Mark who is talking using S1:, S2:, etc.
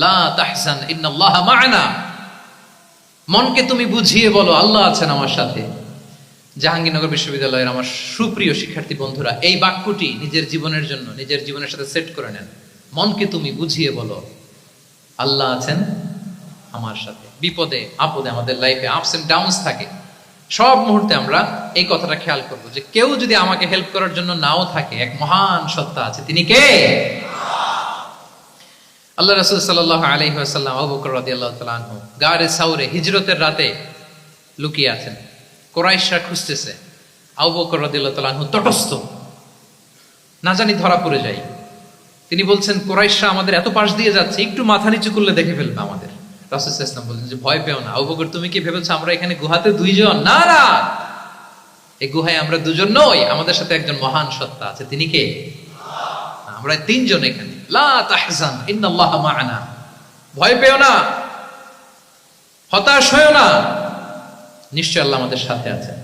S1: লা তাহজান ইন্নাল্লাহা মা'ানা, মনকে তুমি বুঝিয়ে বলো আল্লাহ আছেন আমার সাথে। জাহাঙ্গীরনগর বিশ্ববিদ্যালয়ের আমার সুপ্রিয় শিক্ষার্থী বন্ধুরা, এই বাক্যটি নিজের জীবনের জন্য, নিজের জীবনের সাথে সেট করে নেন। মনকে তুমি বুঝিয়ে বলো আল্লাহ আছেন আমার সাথে। বিপদে আপদে, আমাদের লাইফে আপস এন্ড ডাউনস থাকে, সব মুহূর্তে আমরা এই কথাটা খেয়াল করবো যে কেউ যদি আমাকে হেল্প করার জন্য নাও থাকে, এক মহান সত্তা আছে, তিনি কে? আল্লাহ রাসূল সাল্লাল্লাহু আলাইহি ওয়াসাল্লাম আবু বকর রাদিয়াল্লাহু তাআলা আনহু গারে সাউরে হিজরতের রাতে লুকিয়ে আছেন, কুরাইশরা খুঁজতেছে। আবু বকর রাদিয়াল্লাহু তাআলা আনহু তটস্থ, না জানি ধরা পড়ে যাই। তিনি বলছেন কুরাইশরা আমাদের এত পাশ দিয়ে যাচ্ছে, একটু মাথা নিচু করলে দেখে ফেলবে আমাদের। রাসূল সাল্লাল্লাহু আলাইহি ওয়াসাল্লাম বলছেন যে ভয় পেও না। আবু বকর, তুমি কি ভেবেছো আমরা এখানে গুহাতে দুইজন? না না, এই গুহায় আমরা দুজন নই, আমাদের সাথে একজন মহান সত্তা আছে। তিনি কে? আমরা তিনজন এখানে। লা তাহজান ইন্নাল্লাহা মা'ানা, ভয় পেও না, হতাশ হয়ো না, নিশ্চয় আল্লাহ আমাদের সাথে আছেন।